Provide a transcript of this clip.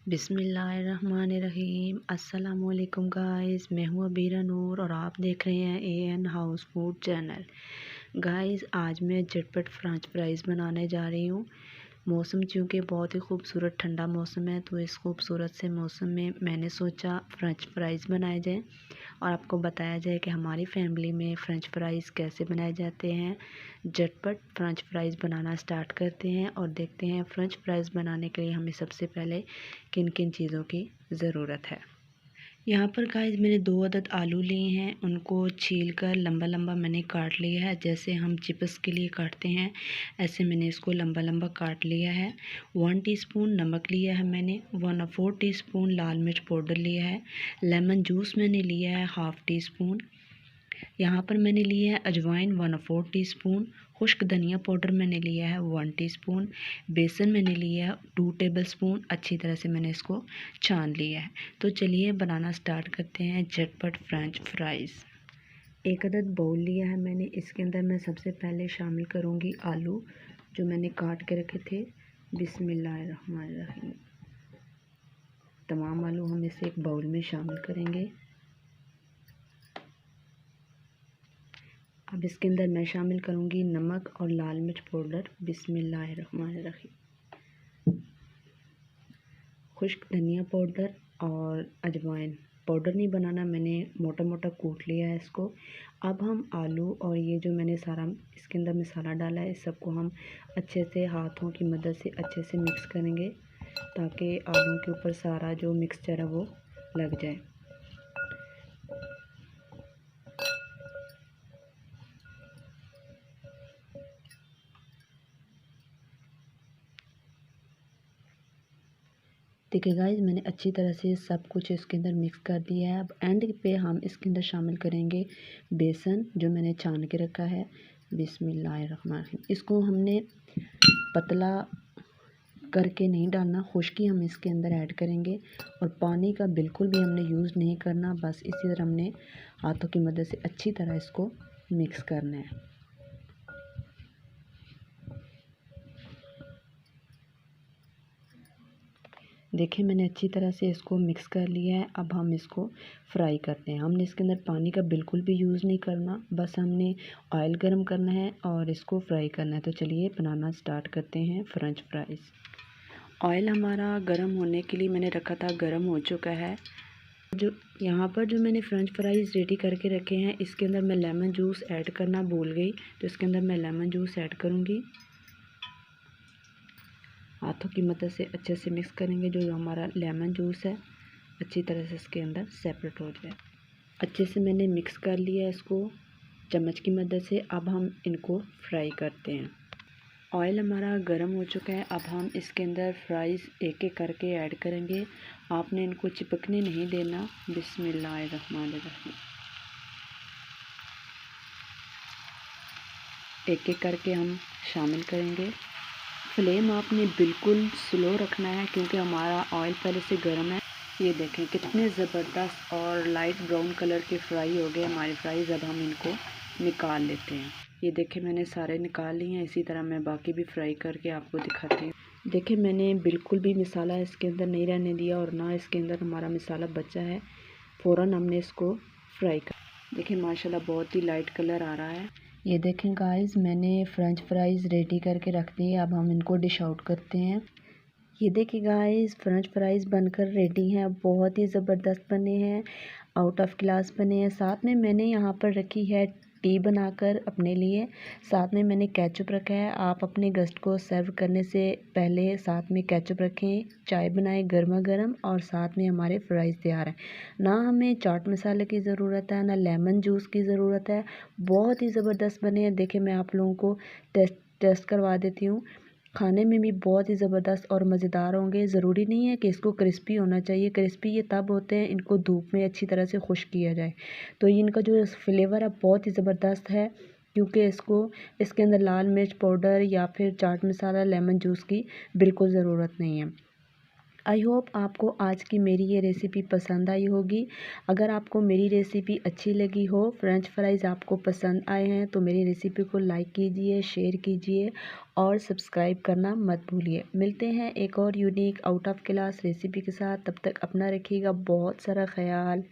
बिस्मिल्लाहिर्रहमानिर्रहीम। अस्सलामुअलैकुम गाइस, मैं हूँ अबीरा नूर और आप देख रहे हैं AN house food channel. Guys, आज मैं झटपट फ्रेंच फ्राइज़ बनाने जा रही हूँ। मौसम चूँकि बहुत ही खूबसूरत ठंडा मौसम है, तो इस खूबसूरत से मौसम में मैंने सोचा फ्रेंच फ्राइज़ बनाए जाएँ और आपको बताया जाए कि हमारी फैमिली में फ़्रेंच फ्राइज़ कैसे बनाए जाते हैं। झटपट फ़्रेंच फ्राइज़ बनाना स्टार्ट करते हैं और देखते हैं फ़्रेंच फ्राइज़ बनाने के लिए हमें सबसे पहले किन किन चीज़ों की ज़रूरत है। यहाँ पर गाइस मैंने 2 अदद आलू लिए हैं, उनको छील कर लंबा लंबा मैंने काट लिया है। जैसे हम चिप्स के लिए काटते हैं, ऐसे मैंने इसको लंबा लंबा काट लिया है। 1 टीस्पून नमक लिया है मैंने, 1/4 टीस्पून लाल मिर्च पाउडर लिया है। लेमन जूस मैंने लिया है हाफ़ टी स्पून। यहाँ पर मैंने लिया है अजवाइन 1/4 टीस्पून। खुश्क धनिया पाउडर मैंने लिया है 1 टीस्पून। बेसन मैंने लिया है 2 टेबलस्पून। अच्छी तरह से मैंने इसको छान लिया है। तो चलिए बनाना स्टार्ट करते हैं झटपट फ्रेंच फ्राइज़। एक अदद बाउल लिया है मैंने, इसके अंदर मैं सबसे पहले शामिल करूँगी आलू जो मैंने काट के रखे थे। बिस्मिल्लाहिर्रहमानिर्रहीम। तमाम आलू हम इसे एक बाउल में शामिल करेंगे। अब इसके अंदर मैं शामिल करूँगी नमक और लाल मिर्च पाउडर। बिस्मिल्लाहिर्रहमानिर्रहीम। खुश्क धनिया पाउडर और अजवाइन पाउडर नहीं बनाना, मैंने मोटा मोटा कूट लिया है इसको। अब हम आलू और ये जो मैंने सारा इसके अंदर मसाला डाला है, इस सबको हम अच्छे से हाथों की मदद से अच्छे से मिक्स करेंगे ताकि आलू के ऊपर सारा जो मिक्सचर है वो लग जाए। देखिए गाइस, मैंने अच्छी तरह से सब कुछ इसके अंदर मिक्स कर दिया है। अब एंड पे हम इसके अंदर शामिल करेंगे बेसन जो मैंने छान के रखा है। बिस्मिल्लाहिर्रहमानिर्रहीम। इसको हमने पतला करके नहीं डालना, खुश्की हम इसके अंदर ऐड करेंगे और पानी का बिल्कुल भी हमने यूज़ नहीं करना। बस इसी तरह हमने हाथों की मदद से अच्छी तरह इसको मिक्स करना है। देखिए, मैंने अच्छी तरह से इसको मिक्स कर लिया है। अब हम इसको फ्राई करते हैं। हमने इसके अंदर पानी का बिल्कुल भी यूज़ नहीं करना, बस हमने ऑयल गरम करना है और इसको फ्राई करना है। तो चलिए बनाना स्टार्ट करते हैं फ़्रेंच फ्राइज़। ऑयल हमारा गरम होने के लिए मैंने रखा था, गरम हो चुका है। जो यहाँ पर जो मैंने फ़्रेंच फ्राइज़ रेडी करके रखे हैं, इसके अंदर मैं लेमन जूस ऐड करना भूल गई, तो इसके अंदर मैं लेमन जूस ऐड करूँगी। हाथों की मदद से अच्छे से मिक्स करेंगे। जो हमारा लेमन जूस है अच्छी तरह से इसके अंदर सेपरेट हो जाए। अच्छे से मैंने मिक्स कर लिया है इसको चम्मच की मदद से। अब हम इनको फ्राई करते हैं। ऑयल हमारा गर्म हो चुका है। अब हम इसके अंदर फ्राइज़ एक एक करके ऐड करेंगे। आपने इनको चिपकने नहीं देना। बिस्मिल्लाहिर्रहमानिर्रहीम। एक एक करके हम शामिल करेंगे। फ्लेम आपने बिल्कुल स्लो रखना है क्योंकि हमारा ऑयल पहले से गर्म है। ये देखें कितने ज़बरदस्त और लाइट ब्राउन कलर के फ्राई हो गए हमारी फ्राइज़। अब हम इनको निकाल लेते हैं। ये देखें मैंने सारे निकाल लिए हैं। इसी तरह मैं बाकी भी फ्राई करके आपको दिखाती हूँ। देखें मैंने बिल्कुल भी मसाला इसके अंदर नहीं रहने दिया और ना इसके अंदर हमारा मसाला बचा है। फ़ौरन हमने इसको फ्राई कर। देखें माशाल्लाह बहुत ही लाइट कलर आ रहा है। ये देखें गाइस, मैंने फ़्रेंच फ्राइज़ रेडी करके रख दी है। अब हम इनको डिश आउट करते हैं। ये देखिए गाइस, फ़्रेंच फ्राइज़ बनकर रेडी हैं। बहुत ही ज़बरदस्त बने हैं, आउट ऑफ क्लास बने हैं। साथ में मैंने यहाँ पर रखी है टी बनाकर अपने लिए। साथ में मैंने केचप रखा है। आप अपने गेस्ट को सर्व करने से पहले साथ में केचप रखें, चाय बनाएं गर्मा गर्म और साथ में हमारे फ्राइज़ तैयार हैं। ना हमें चाट मसाले की ज़रूरत है, ना लेमन जूस की ज़रूरत है। बहुत ही ज़बरदस्त बने हैं। देखिए मैं आप लोगों को टेस्ट करवा देती हूँ। खाने में भी बहुत ही ज़बरदस्त और मज़ेदार होंगे। ज़रूरी नहीं है कि इसको क्रिस्पी होना चाहिए। क्रिस्पी ये तब होते हैं इनको धूप में अच्छी तरह से खुश्क किया जाए। तो इनका जो फ्लेवर है बहुत ही ज़बरदस्त है क्योंकि इसके अंदर लाल मिर्च पाउडर या फिर चाट मसाला लेमन जूस की बिल्कुल ज़रूरत नहीं है। आई होप आपको आज की मेरी ये रेसिपी पसंद आई होगी। अगर आपको मेरी रेसिपी अच्छी लगी हो, फ्रेंच फ्राइज़ आपको पसंद आए हैं, तो मेरी रेसिपी को लाइक कीजिए, शेयर कीजिए और सब्सक्राइब करना मत भूलिए। मिलते हैं एक और unique out of class recipe के साथ। तब तक अपना रखिएगा बहुत सारा ख्याल।